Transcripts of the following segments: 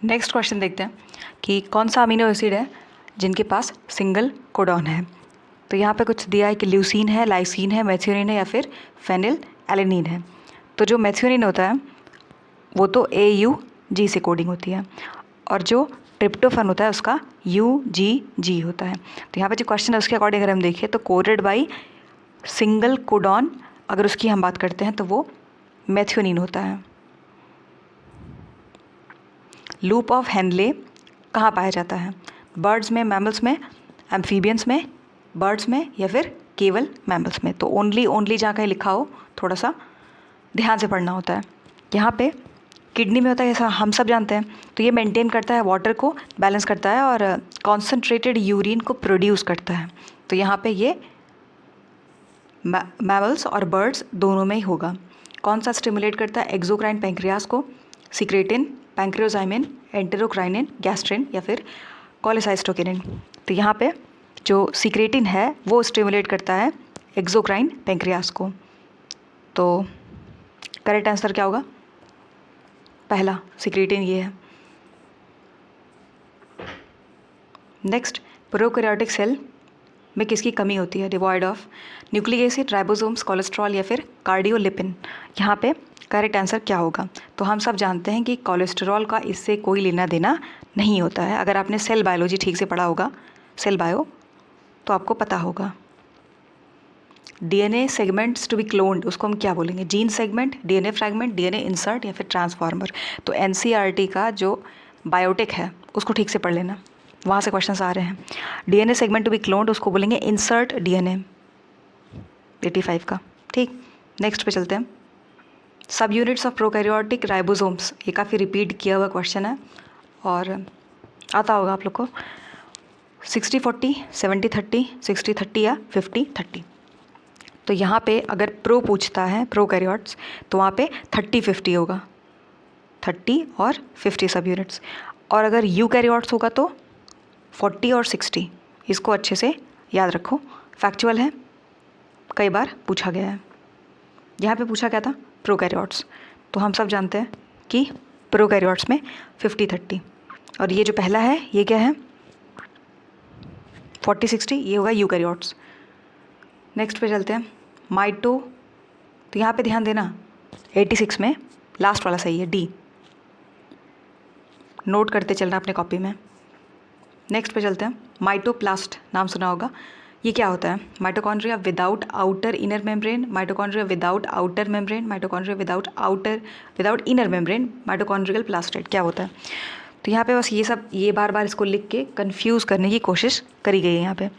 Next question देखते हैं कि कौन सा अमीनो एसिड है जिनके पास सिंगल कोडॉन है। तो यहाँ पे कुछ दिया है कि ल्यूसीन है, लाइसीन है, मेथियोनिन है या फिर फेनिल एलेनिन है। तो जो मेथियोनिन होता है वो तो AUG से कोडिंग होती है और जो ट्रिप्टोफन होता है उसका UGG होता है। तो यहाँ पे जो क्वेश्चन है उसके अकॉर्डिंग अगर हम देखें तो कोडेड बाई सिंगल कोडॉन अगर उसकी हम बात करते हैं तो वो मेथियोनिन होता है। लूप ऑफ हेनले कहाँ पाया जाता है? बर्ड्स में, मैमल्स में, एम्फीबियंस में, बर्ड्स में या फिर केवल मैमल्स में? तो ओनली जहाँ कहीं लिखा हो थोड़ा सा ध्यान से पढ़ना होता है। यहाँ पे किडनी में होता है, ऐसा हम सब जानते हैं। तो ये मेंटेन करता है वाटर को, बैलेंस करता है और कॉन्सेंट्रेटेड यूरिन को प्रोड्यूस करता है। तो यहाँ पे ये मैमल्स और बर्ड्स दोनों में ही होगा। कौन सा स्टिमुलेट करता है एक्सोक्राइन पैंक्रियास को? सिक्रेटिन, पैंक्रियोजाइमिन, एंटेरोक्राइनिन, गैस्ट्रिन या फिर कोलेसाइस्टोकिनिन? तो यहाँ पे जो सिक्रेटिन है वो स्टिमुलेट करता है एक्सोक्राइन पैंक्रियास को। तो करेक्ट आंसर क्या होगा? पहला, सिक्रेटिन ये है। नेक्स्ट, प्रोकैरियोटिक सेल में किसकी कमी होती है? Devoid of nucleic acid, ribosomes, cholesterol या फिर कार्डियोलिपिन? यहाँ पे करेक्ट आंसर क्या होगा? तो हम सब जानते हैं कि कोलेस्ट्रॉल का इससे कोई लेना देना नहीं होता है। अगर आपने सेल बायोलॉजी ठीक से पढ़ा होगा, सेल बायो, तो आपको पता होगा। DNA segments to be cloned उसको हम क्या बोलेंगे? Gene segment, DNA fragment, DNA insert या फिर ट्रांसफार्मर? तो NCERT का जो बायोटेक है उसको ठीक से पढ़ लेना, वहाँ से क्वेश्चंस आ रहे हैं। DNA segment to be cloned उसको बोलेंगे इंसर्ट DNA 85 का। ठीक, नेक्स्ट पे चलते हैं। सब यूनिट्स ऑफ प्रोकैरियोटिक राइबोसोम्स, ये काफ़ी रिपीट किया हुआ क्वेश्चन है और आता होगा आप लोग को। 60-40, 70-30, 60-30 या 50-30? तो यहाँ पे अगर प्रो पूछता है प्रोकैरियोट्स तो वहाँ पे 30-50 होगा, 30 और 50 सब यूनिट्स। और अगर यूकैरियोट्स होगा तो 40 और 60। इसको अच्छे से याद रखो, फैक्चुअल है, कई बार पूछा गया है। यहाँ पे पूछा गया था प्रोकैरियोट्स, तो हम सब जानते हैं कि प्रोकैरियोट्स में 50-30। और ये जो पहला है ये क्या है? 40-60, ये होगा यूकैरियोट्स। नेक्स्ट पे चलते हैं, माइटो। तो यहाँ पे ध्यान देना, 86 में लास्ट वाला सही है, डी, नोट करते चलना अपने कॉपी में। नेक्स्ट पे चलते हैं, माइटोप्लास्ट, नाम सुना होगा। ये क्या होता है? Mitochondria without outer inner membrane, mitochondria without outer membrane, mitochondria without inner membrane, mitochondrial plastid, क्या होता है? तो यहाँ पे बस ये बार बार इसको लिख के कंफ्यूज करने की कोशिश करी गई है। यहाँ पे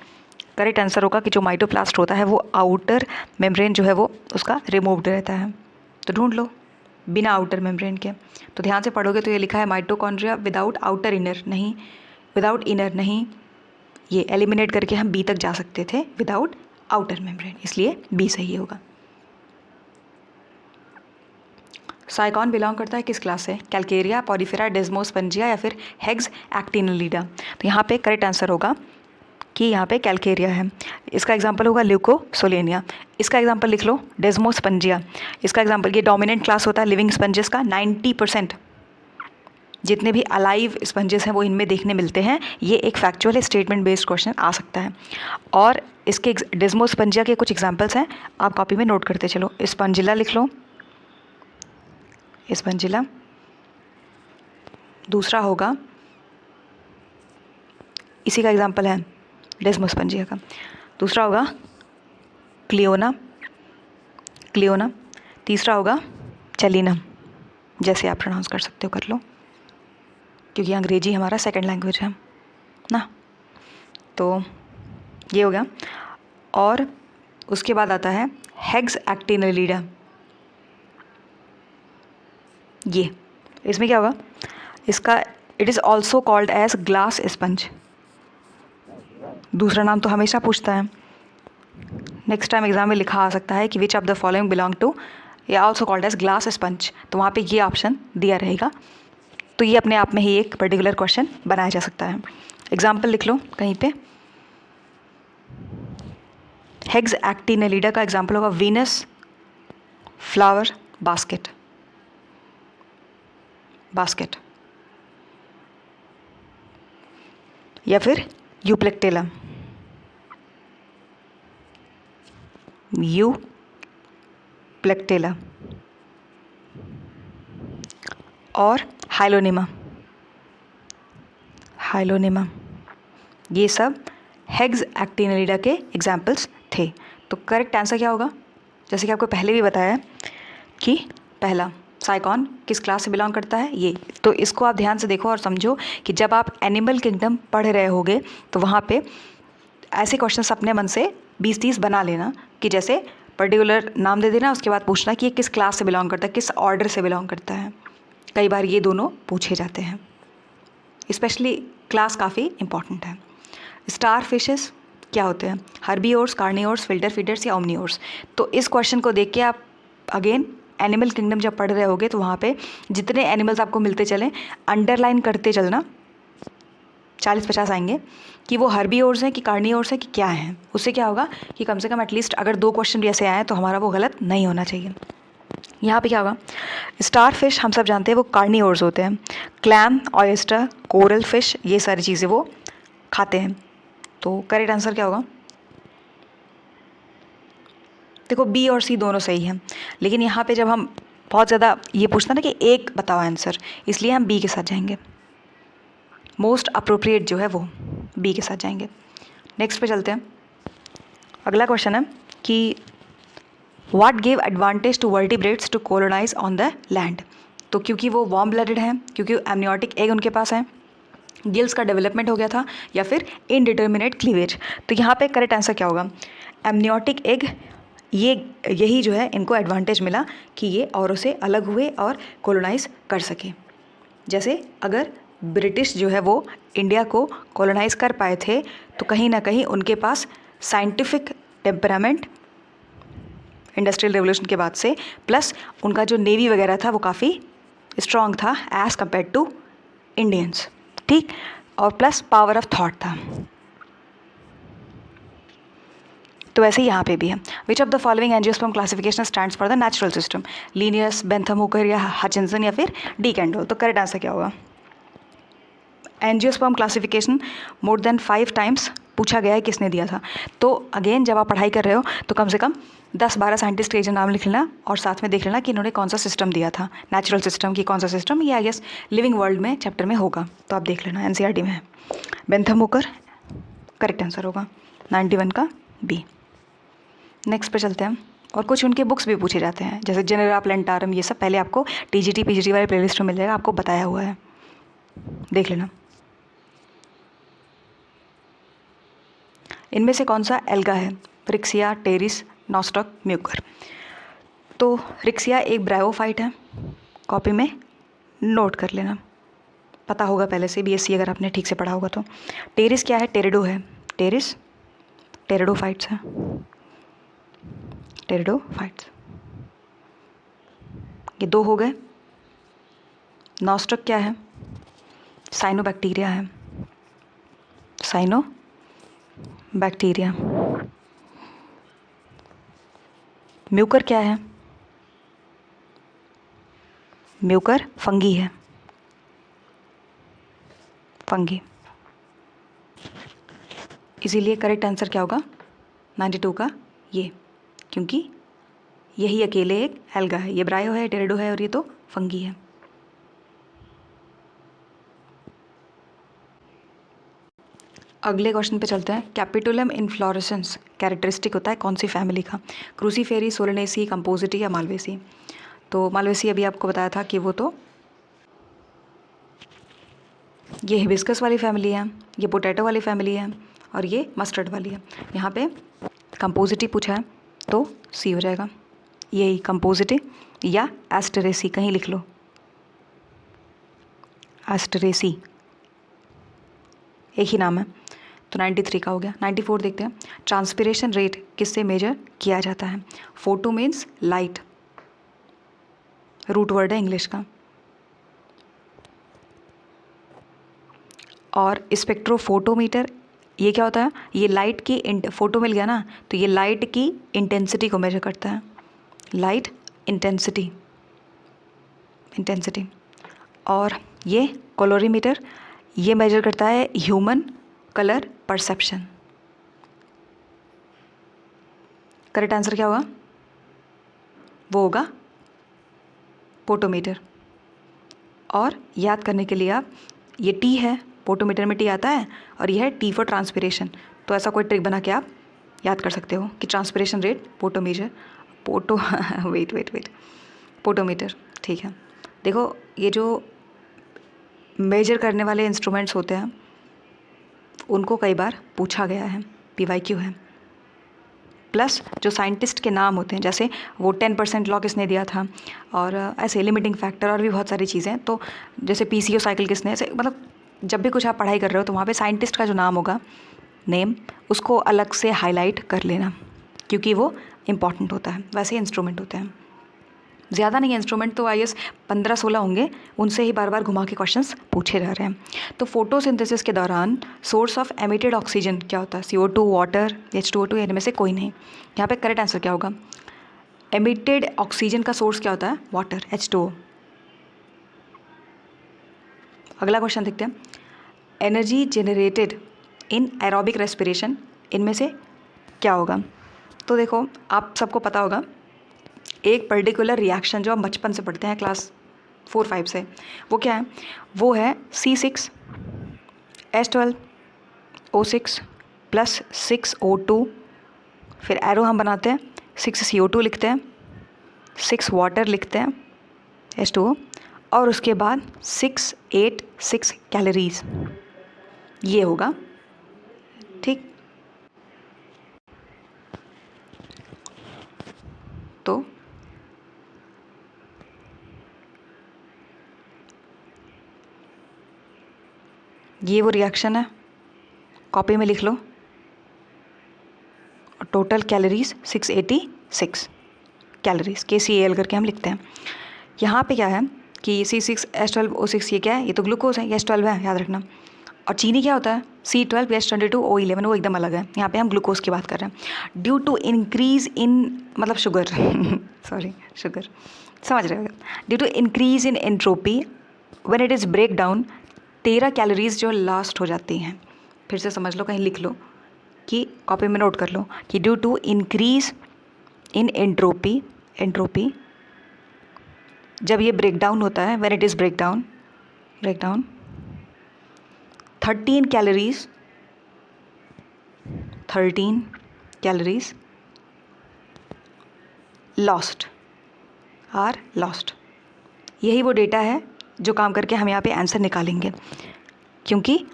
करेक्ट आंसर होगा कि जो माइटोप्लास्ट होता है वो आउटर मेम्ब्रेन जो है वो उसका रिमूव्ड रहता है। तो ढूंढ लो बिना आउटर मेम्ब्रेन के। तो ध्यान से पढ़ोगे तो ये लिखा है माइटोकॉन्ड्रिया विदाउट आउटर इनर, नहीं, विदाउट इनर नहीं, ये एलिमिनेट करके हम बी तक जा सकते थे, विदाउट आउटर मेम्ब्रेन, इसलिए बी सही होगा। साइकॉन बिलोंग करता है किस क्लास से? कैल्केरिया, पॉलीफेरा, डेस्मोस्पंजिया या फिर हेग्स एक्टिनलिडा? तो यहाँ पे करेक्ट आंसर होगा कि यहाँ पे कैल्केरिया है। इसका एग्जांपल होगा ल्यूकोसोलेनिया। इसका एग्जांपल लिख लो, डेस्मोस्पंजिया। इसका एग्जांपल, ये डोमिनेंट क्लास होता है लिविंग स्पंजेस का। 90% जितने भी अलाइव स्पंजेस हैं वो इनमें देखने मिलते हैं। ये एक फैक्चुअल है, स्टेटमेंट बेस्ड क्वेश्चन आ सकता है। और इसके डेस्मोस्पंजिया के कुछ एग्जाम्पल्स हैं, आप कॉपी में नोट करते चलो। स्पंजिला लिख लो, स्पंजिला। दूसरा होगा, इसी का एग्जाम्पल है डेस्मोस्पंजिया का। दूसरा होगा क्लियोना, क्लियोना। तीसरा होगा चलीना, जैसे आप प्रोनाउंस कर सकते हो कर लो, क्योंकि अंग्रेजी हमारा सेकंड लैंग्वेज है ना। तो ये हो गया। और उसके बाद आता है हेग्स एक्टिनलिडा। ये इसमें क्या होगा? इसका it is also called as glass sponge. दूसरा नाम तो हमेशा पूछता है, नेक्स्ट टाइम एग्जाम में लिखा आ सकता है कि which of the following belong to, या also called as glass sponge. तो वहाँ पे ये ऑप्शन दिया रहेगा। तो ये अपने आप में ही एक पर्टिकुलर क्वेश्चन बनाया जा सकता है। एग्जाम्पल लिख लो कहीं पे। हेग्स एक्टिनलिडा का एग्जाम्पल होगा वीनस फ्लावर बास्केट, बास्केट। या फिर यूप्लेक्टेला, यूप्लेक्टेला और हाइलोनिमा, हाइलोनिमा, ये सब हेग्स एक्टिनेलिडा के एग्जाम्पल्स थे। तो करेक्ट आंसर क्या होगा? जैसे कि आपको पहले भी बताया कि पहला साइकॉन किस क्लास से बिलोंग करता है, ये। तो इसको आप ध्यान से देखो और समझो कि जब आप एनिमल किंगडम पढ़ रहे होगे तो वहाँ पे ऐसे क्वेश्चंस अपने मन से 20-30 बना लेना कि जैसे पर्टिकुलर नाम दे देना, उसके बाद पूछना कि ये किस क्लास से बिलोंग करता है, किस ऑर्डर से बिलोंग करता है। कई बार ये दोनों पूछे जाते हैं, स्पेशली क्लास काफ़ी इंपॉर्टेंट है। स्टार फिशेस क्या होते हैं? हर्बीओर्स, कार्निओर्स, फिल्टर फीडर्स या ओमनीओर्स। तो इस क्वेश्चन को देख के आप अगेन एनिमल किंगडम जब पढ़ रहे होगे तो वहाँ पे जितने एनिमल्स आपको मिलते चलें अंडरलाइन करते चलना, 40-50 आएंगे कि वो हर्बीओर्स हैं कि कार्निओर्स हैं कि क्या हैं। उससे क्या होगा कि कम से कम एटलीस्ट अगर 2 क्वेश्चन भी ऐसे आए तो हमारा वो गलत नहीं होना चाहिए। यहाँ पे क्या होगा? स्टार फिश हम सब जानते हैं वो कार्निओर्स होते हैं। क्लैम, ऑयस्टर, कोरल फिश, ये सारी चीज़ें वो खाते हैं। तो करेक्ट आंसर क्या होगा? देखो बी और सी दोनों सही हैं, लेकिन यहाँ पे जब हम बहुत ज़्यादा ये पूछता ना कि एक बताओ आंसर, इसलिए हम बी के साथ जाएंगे। मोस्ट अप्रोप्रिएट जो है वो बी के साथ जाएंगे। नेक्स्ट पे चलते हैं। अगला क्वेश्चन है कि what give advantage to vertebrates to colonize on the land. तो क्योंकि वो वार्म ब्लडेड हैं, क्योंकि एमनियोटिक एग उनके पास है, गिल्स का डेवलपमेंट हो गया था, या फिर इनडिटर्मिनेट क्लीवेज। तो यहाँ पे करेक्ट आंसर क्या होगा? एमनियोटिक एग, यही जो है इनको एडवांटेज मिला कि ये औरों से अलग हुए और कॉलोनाइज कर सके। जैसे अगर ब्रिटिश जो है वो इंडिया को कॉलोनाइज कर पाए थे तो कहीं ना कहीं उनके पास साइंटिफिक टेम्परामेंट इंडस्ट्रियल रेवोल्यूशन के बाद से, प्लस उनका जो नेवी वगैरह था वो काफ़ी स्ट्रॉन्ग था एज़ कम्पेयर टू इंडियंस, ठीक, और प्लस पावर ऑफ थॉट था। तो वैसे ही यहाँ पे भी है। Which of the following angiosperm classification stands for the natural system? Linnaeus, Bentham Hooker या हचिंसन या फिर डी कैंडोल। तो करेक्ट आंसर क्या होगा? Angiosperm classification more than 5 times पूछा गया है, किसने दिया था? तो अगेन जब आप पढ़ाई कर रहे हो तो कम से कम 10-12 साइंटिस्ट के नाम लिख लेना और साथ में देख लेना कि इन्होंने कौन सा सिस्टम दिया था, नेचुरल सिस्टम की कौन सा सिस्टम, ये आई गेस लिविंग वर्ल्ड में चैप्टर में होगा, तो आप देख लेना, एनसीईआरटी में है। बेंथम हुकर करेक्ट आंसर होगा 91 का बी। नेक्स्ट पे चलते हैं। और कुछ उनके बुक्स भी पूछे जाते हैं, जैसे जेनेरा प्लेंटारम, ये सब पहले आपको टीजीटी पीजीटी वाले प्लेलिस्ट में मिल जाएगा, आपको बताया हुआ है, देख लेना। इनमें से कौन सा एल्गा है? Riccia, Pteris, Nostoc, Mucor. तो रिक्सिया एक ब्रायोफाइट है, कॉपी में नोट कर लेना, पता होगा पहले से बीएससी अगर आपने ठीक से पढ़ा होगा तो। टेरिस क्या है? टेरिडो है, टेरिस टेरिडोफाइट्स है, टेरिडोफाइट्स, ये 2 हो गए। नॉस्टॉक क्या है? साइनोबैक्टीरिया है, साइनोबैक्टीरिया। म्यूकर क्या है? म्यूकर फंगी है, फंगी। इसीलिए करेक्ट आंसर क्या होगा 92 का ये, क्योंकि यही अकेले एक एल्गा है, ये ब्रायो है, टेरिडो है और ये तो फंगी है। अगले क्वेश्चन पे चलते हैं। कैपिटुलम इन्फ्लोरेसेंस कैरेक्टरिस्टिक होता है कौन सी फैमिली का? क्रूसीफेरी, सोलेनेसी, कंपोजिटी या मालवेसी। तो मालवेसी अभी आपको बताया था कि वो तो ये हिबिस्कस वाली फैमिली है, ये पोटैटो वाली फैमिली है और ये मस्टर्ड वाली है। यहाँ पे कंपोजिटी पूछा है तो सी हो जाएगा, यही कंपोजिटी या एस्टरेसी, कहीं लिख लो एस्टरेसी, एक ही नाम है। तो 93 का हो गया। 94 देखते हैं। ट्रांसपिरेशन रेट किससे मेजर किया जाता है? Photo means light, root word है इंग्लिश का, और स्पेक्ट्रोफोटोमीटर ये क्या होता है? ये लाइट की फोटो मिल गया ना, तो ये लाइट की इंटेंसिटी को मेजर करता है, लाइट इंटेंसिटी। और ये कोलोरीमीटर ये मेजर करता है human colour perception. Correct answer क्या होगा? वो होगा पोटोमीटर। और याद करने के लिए आप, ये टी है, पोटोमीटर में टी आता है, और यह है टी फॉर ट्रांसपिरेशन। तो ऐसा कोई ट्रिक बना के आप याद कर सकते हो कि transpiration rate potometer, weight potometer. ठीक है, देखो ये जो मेजर करने वाले इंस्ट्रूमेंट्स होते हैं उनको कई बार पूछा गया है, PYQ है। प्लस जो साइंटिस्ट के नाम होते हैं, जैसे वो 10% लॉ किसने दिया था, और ऐसे लिमिटिंग फैक्टर और भी बहुत सारी चीज़ें। तो जैसे PCO साइकिल किसने, ऐसे मतलब जब भी कुछ आप पढ़ाई कर रहे हो तो वहाँ पे साइंटिस्ट का जो नाम होगा, नेम, उसको अलग से हाईलाइट कर लेना, क्योंकि वो इम्पॉर्टेंट होता है। वैसे इंस्ट्रूमेंट होते हैं, ज़्यादा नहीं है इंस्ट्रूमेंट, तो IS 15-16 होंगे, उनसे ही बार बार घुमा के क्वेश्चंस पूछे जा रहे हैं। तो फोटोसिंथेसिस के दौरान सोर्स ऑफ एमिटेड ऑक्सीजन क्या होता है? CO2, वाटर, H2O2, इनमें से कोई नहीं। यहाँ पे करेक्ट आंसर क्या होगा? एमिटेड ऑक्सीजन का सोर्स क्या होता है? Water, H2O। अगला क्वेश्चन देखते हैं, energy generated in aerobic respiration, इनमें से क्या होगा? तो देखो आप सबको पता होगा, एक पर्टिकुलर रिएक्शन जो हम बचपन से पढ़ते हैं क्लास 4-5 से, वो क्या है? वो है C6H12O6 प्लस 6O2, फिर एरो हम बनाते हैं, 6CO2 लिखते हैं, 6 वाटर लिखते हैं, H2O, और उसके बाद 686 कैलोरीज, ये होगा। ठीक, तो ये वो रिएक्शन है, कॉपी में लिख लो। टोटल कैलोरीज 686 कैलोरीज, KCAL करके हम लिखते हैं। यहाँ पे क्या है कि C6H12O6, ये क्या है? ये तो ग्लूकोज है, ये H12 है, याद रखना। और चीनी क्या होता है? C12H22O11, वो एकदम अलग है। यहाँ पे हम ग्लूकोज की बात कर रहे हैं। ड्यू टू इंक्रीज इन, मतलब शुगर सॉरी शुगर, समझ रहे हो? Due to increase in entropy when it is break down, 13 calories जो लास्ट हो जाती हैं। फिर से समझ लो, कहीं लिख लो कि कॉपी में नोट कर लो कि due to increase in entropy, जब ये ब्रेक डाउन होता है, when it is break down 13 calories lost. यही वो डेटा है जो काम करके हम यहाँ पे आंसर निकालेंगे, क्योंकि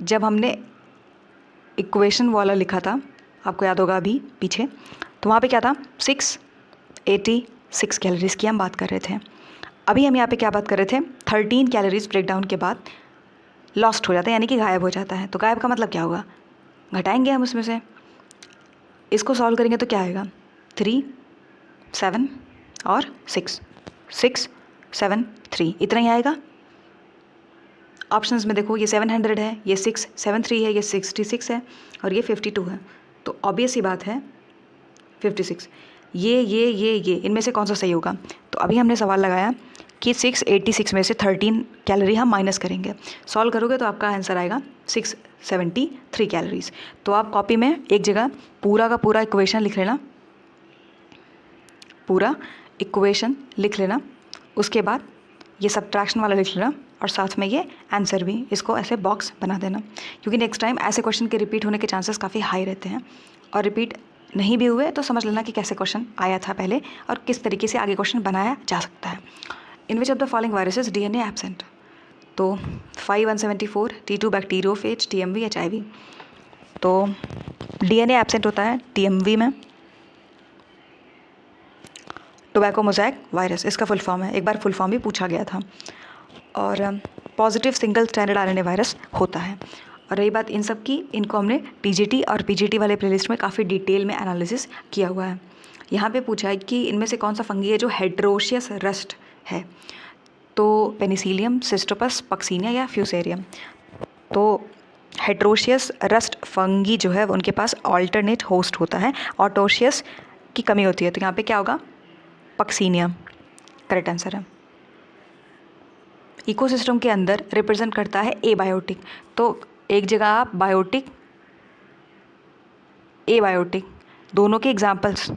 जब हमने इक्वेशन वाला लिखा था, आपको याद होगा अभी पीछे, तो वहाँ पे क्या था? 686 कैलोरीज की हम बात कर रहे थे। अभी हम यहाँ पे क्या बात कर रहे थे? 13 कैलोरीज ब्रेकडाउन के बाद लॉस्ट हो जाता है, यानी कि गायब हो जाता है। तो गायब का मतलब क्या होगा? घटाएंगे हम उसमें से, इसको सॉल्व करेंगे तो क्या आएगा? 3, 7 और 6, 6, 7, 3, इतना ही आएगा। ऑप्शंस में देखो, ये 700 है, ये 673 है, ये 66 है, और ये 52 है। तो ऑब्वियस ही बात है 56। ये इनमें से कौन सा सही होगा? तो अभी हमने सवाल लगाया कि 686 में से 13 कैलोरी हम माइनस करेंगे। सॉल्व करोगे तो आपका आंसर आएगा 673 कैलोरीज। तो आप कॉपी में एक जगह पूरा का पूरा इक्वेशन लिख लेना, उसके बाद ये सब्ट्रैक्शन वाला लिख लेना, और साथ में ये आंसर भी, इसको ऐसे बॉक्स बना देना, क्योंकि नेक्स्ट टाइम ऐसे क्वेश्चन के रिपीट होने के चांसेस काफ़ी हाई रहते हैं। और रिपीट नहीं भी हुए तो समझ लेना कि कैसे क्वेश्चन आया था पहले और किस तरीके से आगे क्वेश्चन बनाया जा सकता है। In which of the following viruses DNA absent? तो 5174, T2 बैक्टीरियोफेज, TMV, HIV। तो DNA एब्सेंट होता है TMV में, टोबैको मोज़ैक वायरस इसका फुल फॉर्म है, एक बार फुल फॉर्म भी पूछा गया था। और positive single stranded RNA virus होता है। और रही बात इन सब की, इनको हमने TGT और PGT वाले प्लेलिस्ट में काफ़ी डिटेल में एनालिसिस किया हुआ है। यहाँ पे पूछा है कि इनमें से कौन सा फंगी है जो हेट्रोशियस रस्ट है? तो पेनिसिलियम, सिस्टोपस, पक्सीनिया या फ्यूसेरियम? तो हेट्रोशियस रस्ट फंगी जो है उनके पास ऑल्टरनेट होस्ट होता है, ऑटोशियस की कमी होती है। तो यहाँ पे क्या होगा? पक्सीनिया करेक्ट आंसर है। इकोसिस्टम के अंदर रिप्रेजेंट करता है एबायोटिक। तो एक जगह आप बायोटिक, एबायोटिक दोनों के एग्जाम्पल्स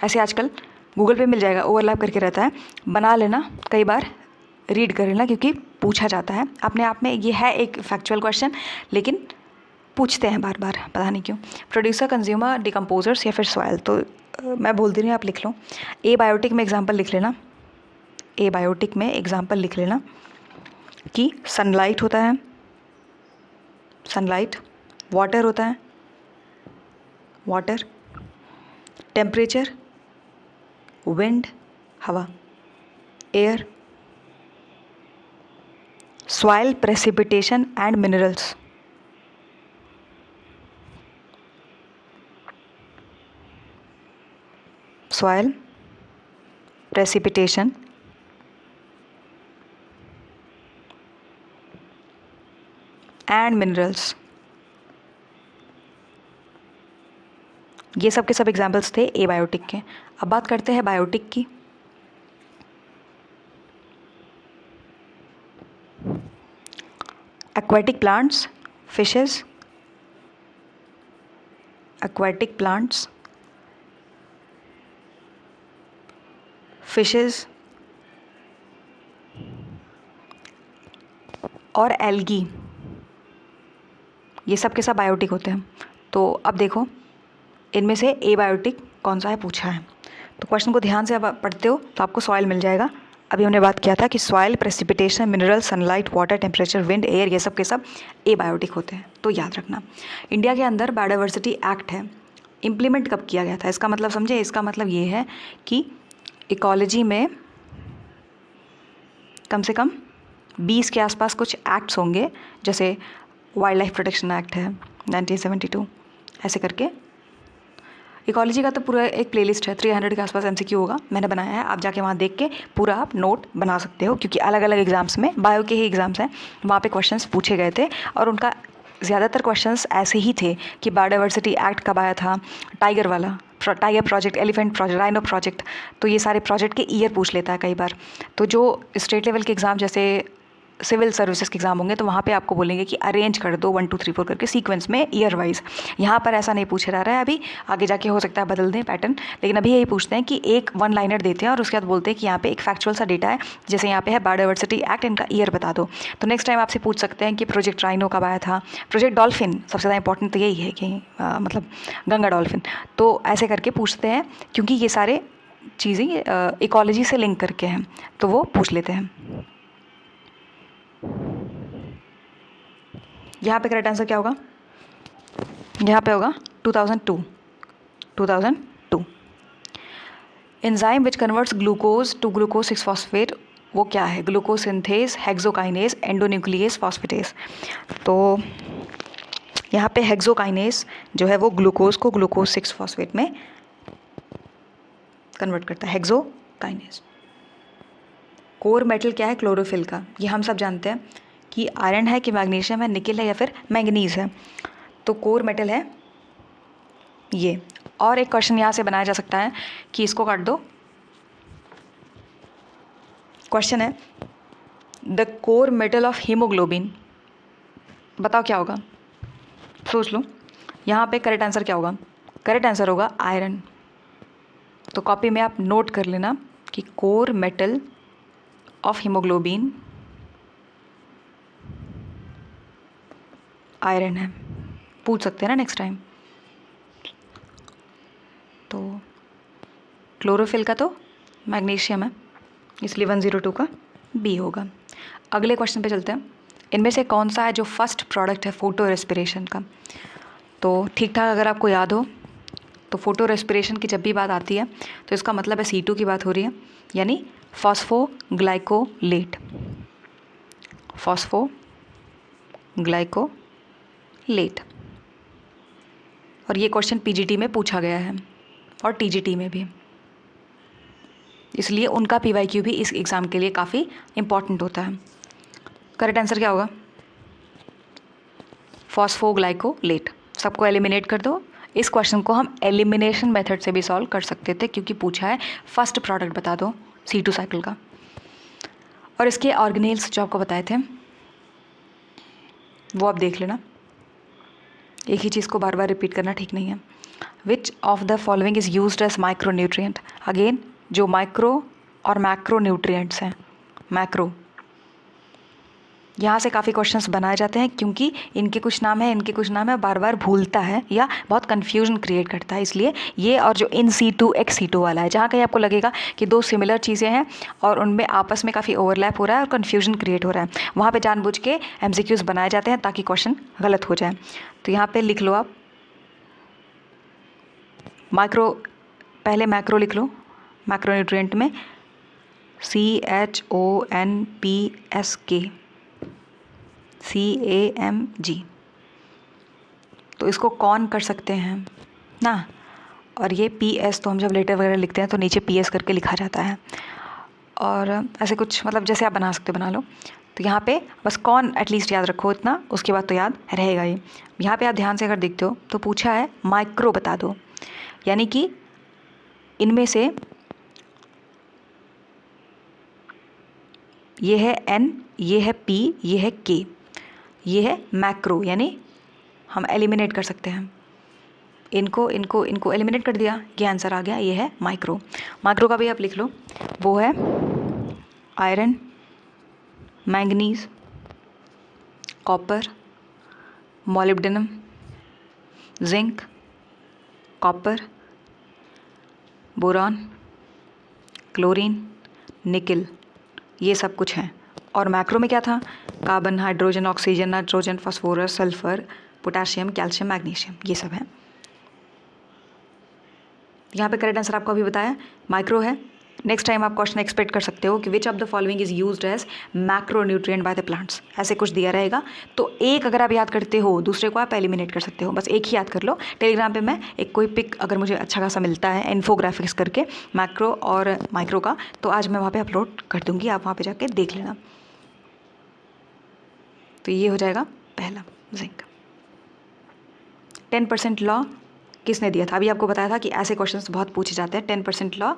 ऐसे आजकल गूगल पे मिल जाएगा, ओवरलैप करके रहता है, बना लेना, कई बार रीड कर लेना क्योंकि पूछा जाता है। अपने आप में ये है एक फैक्चुअल क्वेश्चन, लेकिन पूछते हैं बार बार, पता नहीं क्यों। प्रोड्यूसर, कंज्यूमर, डिकम्पोजर्स या फिर सॉयल। तो मैं बोलती नहीं, आप लिख लो। एबायोटिक में एग्जाम्पल लिख लेना, एबायोटिक में एग्जाम्पल लिख लेना कि सनलाइट होता है, सनलाइट, वाटर होता है, वाटर, टेम्परेचर, विंड, हवा, air, soil, precipitation and minerals, soil, precipitation and minerals. ये सब के सब एग्जाम्पल्स थे एबायोटिक के। अब बात करते हैं बायोटिक की। Aquatic plants, fishes, aquatic plants, fishes और एल्गी, ये सब के सब बायोटिक होते हैं। तो अब देखो इनमें से एबायोटिक कौन सा है पूछा है, तो क्वेश्चन को ध्यान से अब पढ़ते हो तो आपको सॉइल मिल जाएगा। अभी हमने बात किया था कि soil, precipitation, mineral, sunlight, water, temperature, wind, air, ये सब के सब एबायोटिक होते हैं। तो याद रखना, इंडिया के अंदर बायोडाइवर्सिटी एक्ट है, इम्प्लीमेंट कब किया गया था, इसका मतलब समझे। इसका मतलब ये है कि इकोलॉजी में कम से कम 20 के आसपास कुछ एक्ट्स होंगे, जैसे वाइल्ड लाइफ प्रोटेक्शन एक्ट है 1972, ऐसे करके। इकोलॉजी का तो पूरा एक प्लेलिस्ट है, 300 के आसपास एमसीक्यू होगा, मैंने बनाया है, आप जाके वहाँ देख के पूरा आप नोट बना सकते हो, क्योंकि अलग अलग एग्जाम्स में, बायो के ही एग्जाम्स हैं, वहाँ पे क्वेश्चंस पूछे गए थे और उनका ज़्यादातर क्वेश्चंस ऐसे ही थे कि बायोडाइवर्सिटी एक्ट कब आया था, टाइगर वाला, tiger project, elephant project, rhino project, तो ये सारे प्रोजेक्ट के ईयर पूछ लेता है कई बार। तो जो स्टेट लेवल के एग्ज़ाम जैसे सिविल सर्विसेज के एग्जाम होंगे तो वहाँ पे आपको बोलेंगे कि अरेंज कर दो 1 2 3 4 करके सीक्वेंस में ईयर वाइज। यहाँ पर ऐसा नहीं पूछा जा रहा है, अभी आगे जाके हो सकता है बदल दें पैटर्न, लेकिन अभी यही पूछते हैं कि एक 1 लाइनर देते हैं और उसके बाद बोलते हैं कि यहाँ पे एक फैक्चुअल सा डेटा है, जैसे यहाँ पे है बायोडाइवर्सिटी एक्ट, इनका ईयर बता दो। तो नेक्स्ट टाइम आपसे पूछ सकते हैं कि प्रोजेक्ट राइनो कब आया था, प्रोजेक्ट डॉल्फिन, सबसे ज़्यादा इंपॉर्टेंट तो यही है कि मतलब गंगा डॉल्फिन, तो ऐसे करके पूछते हैं क्योंकि ये सारे चीज़ें इकोलॉजी से लिंक करके हैं, तो वो पूछ लेते हैं। यहाँ पे करेक्ट आंसर क्या होगा, यहाँ पे होगा 2002। Enzyme which converts glucose to glucose six phosphate, वो क्या है, glucose synthase, hexokinase, endonuclease phosphatase. तो यहाँ पे हेक्सोकाइनेज जो है वो ग्लूकोज को ग्लूकोज 6-फॉस्फेट में कन्वर्ट करता है, हेक्सोकाइनेज। कोर मेटल क्या है, क्लोरोफिल का, ये हम सब जानते हैं कि आयरन है कि मैग्नीशियम है, निकेल है या फिर मैंगनीज है, तो कोर मेटल है ये। और एक क्वेश्चन यहाँ से बनाया जा सकता है कि इसको काट दो, क्वेश्चन है the core metal of haemoglobin, बताओ क्या होगा, सोच लो। यहाँ पे करेक्ट आंसर क्या होगा, करेक्ट आंसर होगा आयरन। तो कॉपी में आप नोट कर लेना कि core metal of haemoglobin iron है, पूछ सकते हैं ना नेक्स्ट टाइम। तो क्लोरोफिल का तो मैग्नीशियम है, इसलिए 102 का बी होगा। अगले क्वेश्चन पे चलते हैं, इनमें से कौन सा है जो फर्स्ट प्रोडक्ट है फोटो रेस्पिरेशन का। तो ठीक ठाक अगर आपको याद हो तो फोटो रेस्पिरेशन की जब भी बात आती है तो इसका मतलब है C2 की बात हो रही है, यानी फॉस्फोग्लाइकोलेट, फॉस्फोग्लाइकोलेट। और ये क्वेश्चन पीजीटी में पूछा गया है और टीजीटी में भी, इसलिए उनका पीवाईक्यू भी इस एग्ज़ाम के लिए काफ़ी इम्पॉर्टेंट होता है। करेक्ट आंसर क्या होगा, फॉस्फोग्लाइकोलेट। सबको एलिमिनेट कर दो। इस क्वेश्चन को हम एलिमिनेशन मेथड से भी सॉल्व कर सकते थे क्योंकि पूछा है फर्स्ट प्रोडक्ट बता दो C2 साइकिल का। और इसके ऑर्गेनेल्स जो आपको बताए थे वो आप देख लेना, एक ही चीज़ को बार बार रिपीट करना ठीक नहीं है। Which of the following is used as micro nutrient. Again जो माइक्रो और मैक्रो न्यूट्रिएंट्स हैं, मैक्रो, यहाँ से काफ़ी क्वेश्चंस बनाए जाते हैं क्योंकि इनके कुछ नाम है, इनके कुछ नाम है, बार बार भूलता है या बहुत कन्फ्यूजन क्रिएट करता है। इसलिए ये और जो इन C2 एक्स C2 वाला है, जहाँ कहीं आपको लगेगा कि दो सिमिलर चीज़ें हैं और उनमें आपस में काफ़ी ओवरलैप हो रहा है और कन्फ्यूजन क्रिएट हो रहा है, वहाँ पर जानबूझ के MCQs बनाए जाते हैं ताकि क्वेश्चन गलत हो जाए। तो यहाँ पर लिख लो आप माइक्रो, पहले मैक्रो लिख लो। मैक्रो न्यूट्रिएंट में CHONPSK, तो इसको कौन कर सकते हैं ना, और ये PS तो हम जब लेटर वगैरह लिखते हैं तो नीचे PS करके लिखा जाता है। और ऐसे कुछ मतलब जैसे आप बना सकते हो बना लो। तो यहाँ पे बस कौन एटलीस्ट याद रखो इतना, उसके बाद तो याद रहेगा ही। यहाँ पे आप ध्यान से अगर देखते हो तो पूछा है माइक्रो बता दो, यानी कि इनमें से ये है N, ये है P, ये है K, ये है मैक्रो, यानी हम एलिमिनेट कर सकते हैं इनको इनको इनको एलिमिनेट कर दिया, ये आंसर आ गया, ये है माइक्रो। माइक्रो का भी आप लिख लो, वो है iron, manganese, copper, molybdenum, zinc, copper, boron, chlorine, निकल, ये सब कुछ हैं। और मैक्रो में क्या था, carbon, hydrogen, oxygen, nitrogen, phosphorus, sulphur, potassium, calcium, magnesium, ये सब हैं। यहाँ पे करेक्ट आंसर आपको अभी बताया माइक्रो है। नेक्स्ट टाइम आप क्वेश्चन एक्सपेक्ट कर सकते हो कि which of the following is used as macro nutrient by the plants, ऐसे कुछ दिया रहेगा। तो एक अगर आप याद करते हो, दूसरे को आप एलिमिनेट कर सकते हो, बस एक ही याद कर लो। टेलीग्राम पे मैं एक कोई पिक अगर मुझे अच्छा खासा मिलता है इन्फोग्राफिक्स करके मैक्रो और माइक्रो का, तो आज मैं वहाँ पे अपलोड कर दूँगी, आप वहाँ पे जाके देख लेना। तो ये हो जाएगा पहला जिंक। 10% लॉ किसने दिया था, अभी आपको बताया था कि ऐसे क्वेश्चंस बहुत पूछे जाते हैं। 10% लॉ,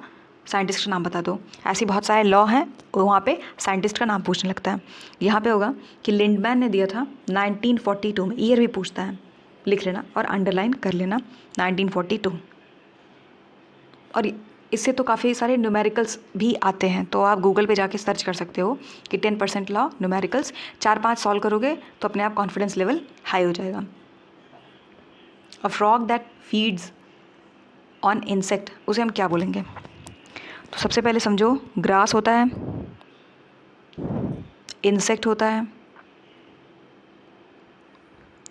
साइंटिस्ट का नाम बता दो। ऐसे बहुत सारे लॉ हैं वहाँ पे साइंटिस्ट का नाम पूछने लगता है। यहाँ पे होगा कि लिंडमैन ने दिया था 1942 में, ईयर भी पूछता है, लिख लेना और अंडरलाइन कर लेना 1942। और इससे तो काफ़ी सारे न्यूमेरिकल्स भी आते हैं, तो आप गूगल पे जाके सर्च कर सकते हो कि 10% लॉ न्यूमेरिकल्स, 4-5 सॉल्व करोगे तो अपने आप कॉन्फिडेंस लेवल हाई हो जाएगा। A frog that feeds on insect, उसे हम क्या बोलेंगे। तो सबसे पहले समझो ग्रास होता है, इंसेक्ट होता है,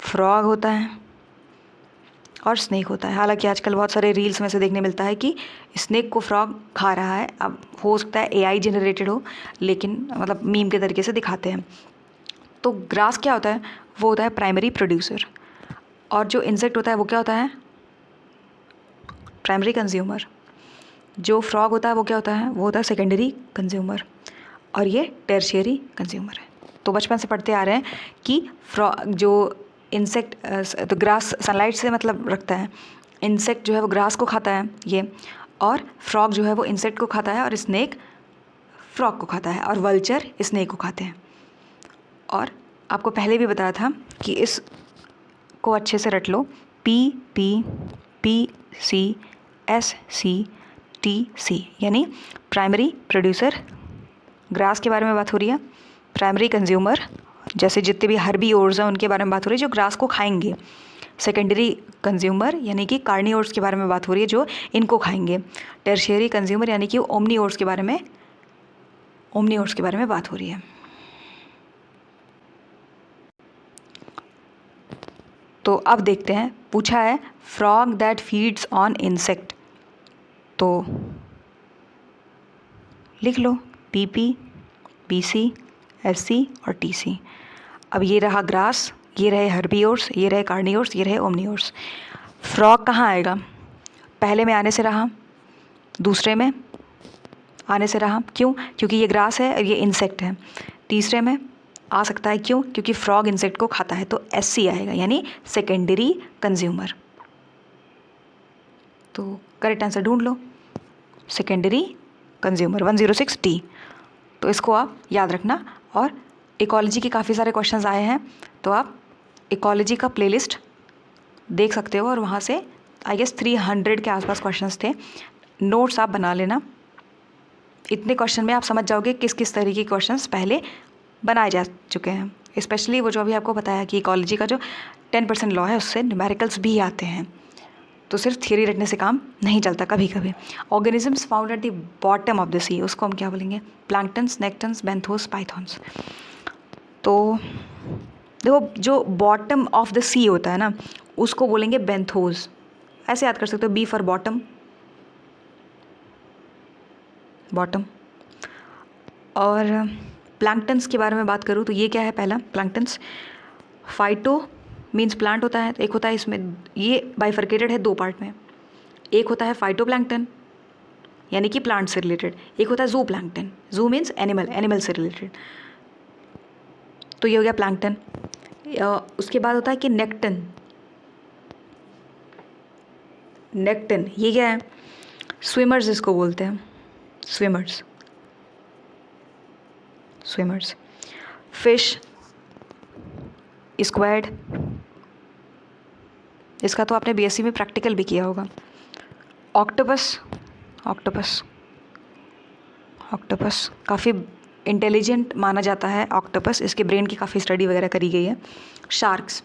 फ्रॉग होता है और स्नेक होता है। हालांकि आजकल बहुत सारे रील्स में से देखने मिलता है कि स्नेक को फ्रॉग खा रहा है। अब हो सकता है AI जनरेटेड हो, लेकिन मतलब मीम के तरीके से दिखाते हैं। तो ग्रास क्या होता है, वो होता है प्राइमरी प्रोड्यूसर, और जो इंसेक्ट होता है वो क्या होता है, प्राइमरी कंज्यूमर। जो फ्रॉग होता है वो क्या होता है, वो होता है सेकेंडरी कंज्यूमर, और ये टर्शियरी कंज्यूमर है। तो बचपन से पढ़ते आ रहे हैं कि जो इंसेक्ट, तो ग्रास सनलाइट से मतलब रखता है, इंसेक्ट जो है वो ग्रास को खाता है ये, और फ्रॉग जो है वो इंसेक्ट को खाता है, और स्नेक फ्रॉग को खाता है, और वल्चर स्नेक को खाते हैं। और आपको पहले भी बताया था कि इस को अच्छे से रट लो, PPPCSCTC, यानी प्राइमरी प्रोड्यूसर, ग्रास के बारे में बात हो रही है, प्राइमरी कंज्यूमर जैसे जितने भी हर्बीवोर्स हैं उनके बारे में बात हो रही है जो ग्रास को खाएंगे, सेकेंडरी कंज्यूमर यानी कि कार्निवोर्स के बारे में बात हो रही है जो इनको खाएंगे, टर्शियरी कंज्यूमर यानी कि ओमनीवोर्स के बारे में बात हो रही है। तो अब देखते हैं, पूछा है frog that feeds on insect, तो लिख लो PP, PC, SC और TC। अब ये रहा ग्रास, ये रहे हर्बीवोर्स, ये रहे कार्निवोर्स, ये रहे ओमनीवोर्स। फ्रॉग कहाँ आएगा, पहले में आने से रहा, दूसरे में आने से रहा, क्यों, क्योंकि ये ग्रास है और ये इंसेक्ट है। तीसरे में आ सकता है, क्यों, क्योंकि फ्रॉग इंसेक्ट को खाता है, तो SC आएगा, यानी सेकेंडरी कंज्यूमर। तो करेक्ट आंसर ढूंढ लो, सेकेंडरी कंज्यूमर 106D। तो इसको आप याद रखना। और इकोलॉजी के काफ़ी सारे क्वेश्चंस आए हैं, तो आप इकोलॉजी का प्लेलिस्ट देख सकते हो और वहाँ से आई गेस 300 के आसपास क्वेश्चंस थे। नोट्स आप बना लेना। इतने क्वेश्चन में आप समझ जाओगे किस किस तरीके के क्वेश्चंस पहले बनाए जा चुके हैं। स्पेशली वो जो अभी आपको बताया कि इकोलॉजी का जो 10% लॉ है उससे न्यूमेरिकल्स भी आते हैं, तो सिर्फ थियरी रटने से काम नहीं चलता कभी कभी। Organisms found at the bottom of the sea, उसको हम क्या बोलेंगे? Planktons, nektons, benthos, pythons. तो देखो जो बॉटम ऑफ द सी होता है ना, उसको बोलेंगे बेंथोस। ऐसे याद कर सकते हो, बी फॉर बॉटम, बॉटम। और प्लैंक्टन्स के बारे में बात करूँ तो ये क्या है? पहला प्लैंक्टन्स, फाइटो मीन्स प्लांट होता है। एक होता है इसमें, ये बाइफर्केटेड है 2 पार्ट में। एक होता है फाइटोप्लैंक्टन यानी कि प्लांट से रिलेटेड, एक होता है जू प्लैंक्टन। जू मीन्स एनिमल, एनिमल से रिलेटेड। तो ये हो गया प्लैंक्टन। उसके बाद होता है कि नेक्टन। नेक्टन ये क्या है? स्विमर्स इसको बोलते हैं, स्विमर्स, स्विमर्स। फिश, स्क्वैड, इसका तो आपने बीएससी में प्रैक्टिकल भी किया होगा। ऑक्टोपस, ऑक्टोपस, ऑक्टोपस काफ़ी इंटेलिजेंट माना जाता है ऑक्टोपस, इसके ब्रेन की काफ़ी स्टडी वगैरह करी गई है। शार्क्स,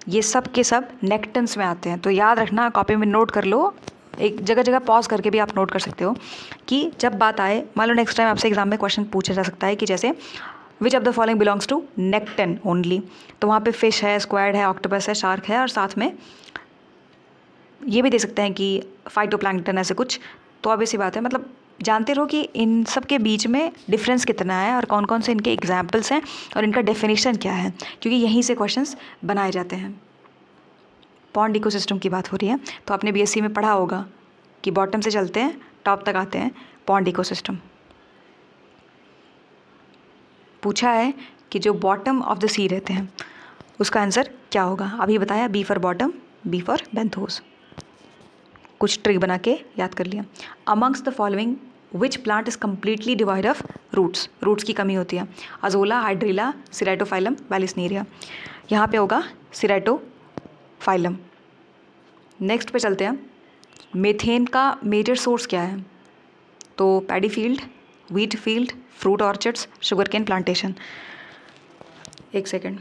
ये सब के सब नेक्टन्स में आते हैं। तो याद रखना, कॉपी में नोट कर लो, एक जगह जगह पॉज करके भी आप नोट कर सकते हो कि जब बात आए, मान लो नेक्स्ट टाइम आपसे एग्जाम में क्वेश्चन पूछा जा सकता है कि जैसे which of the following belongs to nekton only, तो वहाँ पे फिश है, स्क्वैड है, ऑक्टोपस है, शार्क है, और साथ में ये भी दे सकते हैं कि फाइटोप्लैंक्टन ऐसे कुछ। तो अब ऐसी बात है, मतलब जानते रहो कि इन सब के बीच में डिफरेंस कितना है और कौन कौन से इनके एग्जाम्पल्स हैं और इनका डेफिनेशन क्या है, क्योंकि यहीं से क्वेश्चंस बनाए जाते हैं। पॉन्ड इकोसिस्टम की बात हो रही है, तो आपने बीएससी में पढ़ा होगा कि बॉटम से चलते हैं टॉप तक आते हैं, पॉन्ड इकोसिस्टम। पूछा है कि जो बॉटम ऑफ द सी रहते हैं उसका आंसर क्या होगा? अभी बताया, b for bottom, b for benthos. कुछ ट्रिक बना के याद कर लिया। Amongst the following which plant is completely divide of roots, roots की कमी होती है? Azolla, hydrilla, ceratophyllum, vallisneria. यहाँ पे होगा सिराटोफाइलम। नेक्स्ट पे चलते हैं। मीथेन का मेजर सोर्स क्या है? तो paddy field, wheat field, fruit orchards, sugar cane plantation. एक सेकेंड।